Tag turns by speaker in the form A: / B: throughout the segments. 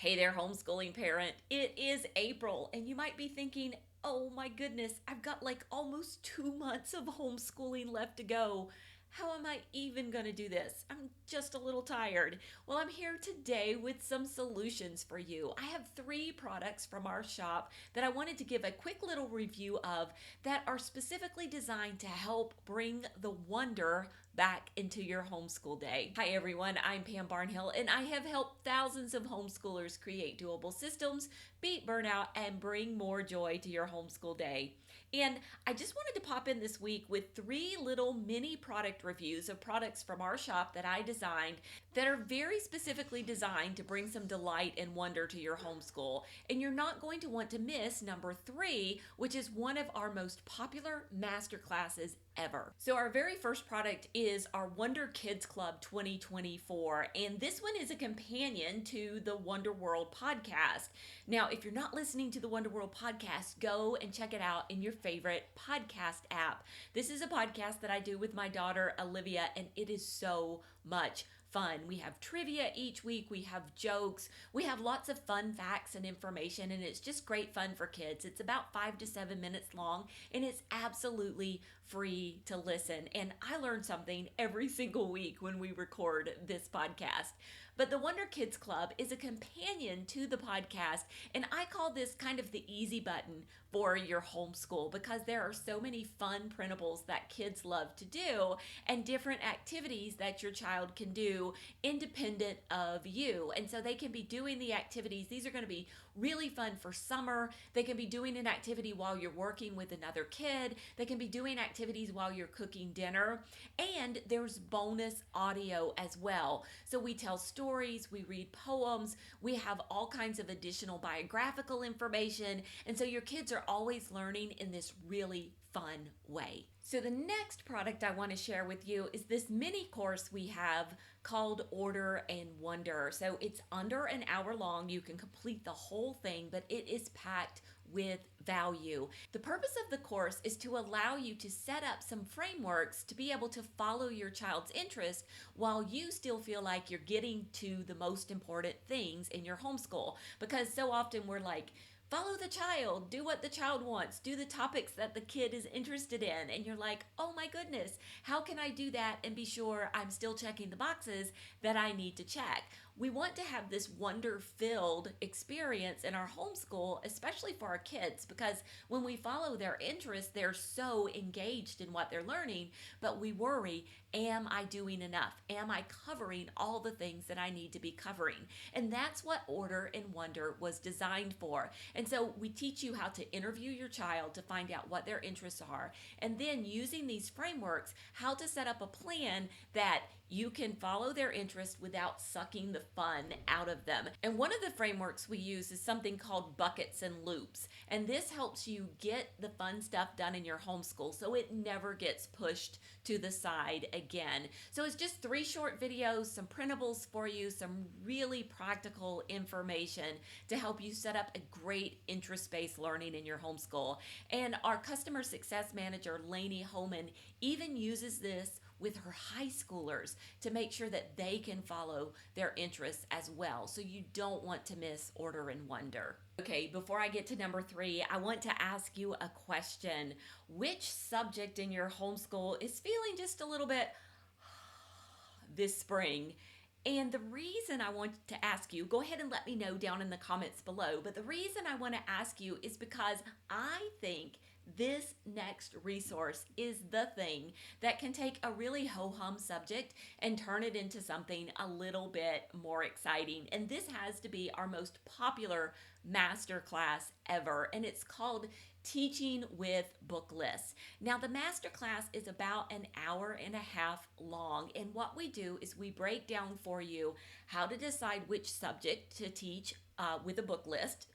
A: Hey there, homeschooling parent. It is April, and you might be thinking, oh my goodness, I've got like almost 2 months of homeschooling left to go. How am I even going to do this? I'm just a little tired. Well, I'm here today with some solutions for you. I have 3 products from our shop that I wanted to give a quick little review of that are specifically designed to help bring the wonder back into your homeschool day. Hi everyone, I'm Pam Barnhill, and I have helped thousands of homeschoolers create doable systems, beat burnout, and bring more joy to your homeschool day. And I just wanted to pop in this week with 3 little mini product reviews of products from our shop that I designed that are very specifically designed to bring some delight and wonder to your homeschool. And you're not going to want to miss number 3, which is one of our most popular master classes ever. So our very first product is our Wonder Kids Club 2024, and this one is a companion to the Wonder World podcast. Now, if you're not listening to the Wonder World podcast, go and check it out in your favorite podcast app. This is a podcast that I do with my daughter Olivia, and it is so much fun. We have trivia each week, we have jokes, we have lots of fun facts and information, and it's just great fun for kids. It's about 5 to 7 minutes long, and it's absolutely free to listen. And I learn something every single week when we record this podcast. But the Wonder Kids Club is a companion to the podcast, and I call this kind of the easy button for your homeschool because there are so many fun printables that kids love to do and different activities that your child can do independent of you. And so they can be doing the activities. These are going to be really fun for summer. They can be doing an activity while you're working with another kid. They can be doing activities while you're cooking dinner. And there's bonus audio as well. So we tell stories, we read poems, we have all kinds of additional biographical information. And so your kids are always learning in this really fun way. So the next product I want to share with you is this mini course we have called Order and Wonder. So it's under an hour long. You can complete the whole thing, but it is packed with value. The purpose of the course is to allow you to set up some frameworks to be able to follow your child's interest while you still feel like you're getting to the most important things in your homeschool. Because so often we're like, follow the child, do what the child wants, do the topics that the kid is interested in. And you're like, oh my goodness, how can I do that and be sure I'm still checking the boxes that I need to check? We want to have this wonder-filled experience in our homeschool, especially for our kids, because when we follow their interests, they're so engaged in what they're learning, but we worry, am I doing enough? Am I covering all the things that I need to be covering? And that's what Order and Wonder was designed for. And so we teach you how to interview your child to find out what their interests are, and then using these frameworks, how to set up a plan that you can follow their interest without sucking the fun out of them. And one of the frameworks we use is something called buckets and loops. And this helps you get the fun stuff done in your homeschool so it never gets pushed to the side again. So it's just 3 short videos, some printables for you, some really practical information to help you set up a great interest-based learning in your homeschool. And our customer success manager, Lainey Homan, even uses this with her high schoolers to make sure that they can follow their interests as well. So you don't want to miss Order and Wonder. Okay, before I get to number 3, I want to ask you a question. Which subject in your homeschool is feeling just a little bit this spring? And the reason I want to ask you, go ahead and let me know down in the comments below, but the reason I want to ask you is because I think this next resource is the thing that can take a really ho-hum subject and turn it into something a little bit more exciting. And this has to be our most popular masterclass ever, and it's called Teaching with Book Lists. Now, the masterclass is about an hour and a half long, and what we do is we break down for you how to decide which subject to teach with a book list.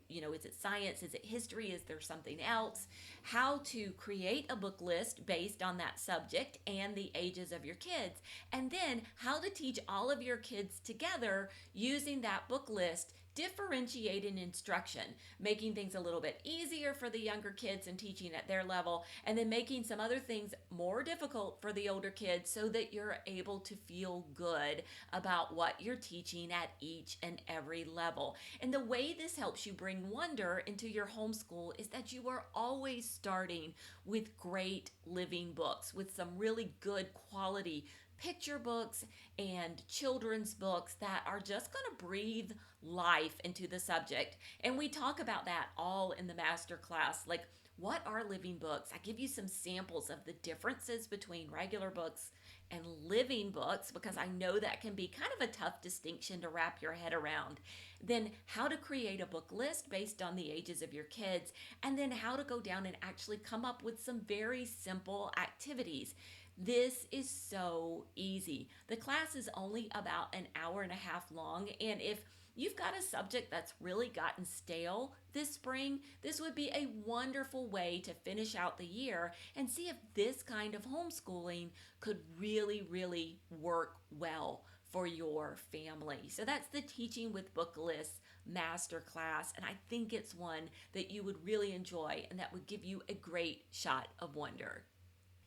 A: You know, is it science? Is it history? Is there something else? How to create a book list based on that subject and the ages of your kids. And then how to teach all of your kids together using that book list differentiating instruction, making things a little bit easier for the younger kids and teaching at their level, and then making some other things more difficult for the older kids so that you're able to feel good about what you're teaching at each and every level. And the way this helps you bring wonder into your homeschool is that you are always starting with great living books, with some really good quality picture books and children's books that are just going to breathe life into the subject. And we talk about that all in the master class. Like, what are living books? I give you some samples of the differences between regular books and living books because I know that can be kind of a tough distinction to wrap your head around. Then, how to create a book list based on the ages of your kids, and then how to go down and actually come up with some very simple activities. This is so easy. The class is only about an hour and a half long, and if you've got a subject that's really gotten stale this spring, this would be a wonderful way to finish out the year and see if this kind of homeschooling could really work well for your family. So that's the Teaching with Book Lists masterclass, and I think it's one that you would really enjoy and that would give you a great shot of wonder.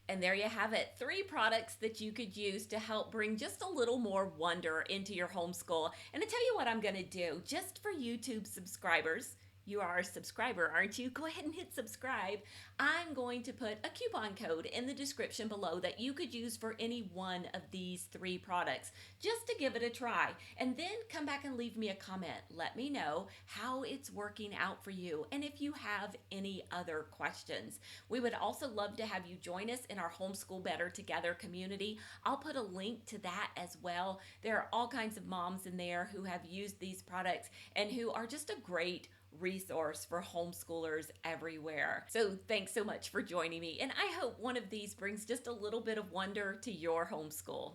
A: And there you have it, 3 products that you could use to help bring just a little more wonder into your homeschool. And to tell you what I'm going to do, just for YouTube subscribers, you are a subscriber, aren't you? Go ahead and hit subscribe. I'm going to put a coupon code in the description below that you could use for any one of these 3 products, just to give it a try. And then come back and leave me a comment. Let me know how it's working out for you and if you have any other questions. We would also love to have you join us in our Homeschool Better Together community. I'll put a link to that as well. There are all kinds of moms in there who have used these products and who are just a great resource for homeschoolers everywhere. So thanks so much for joining me, and I hope one of these brings just a little bit of wonder to your homeschool.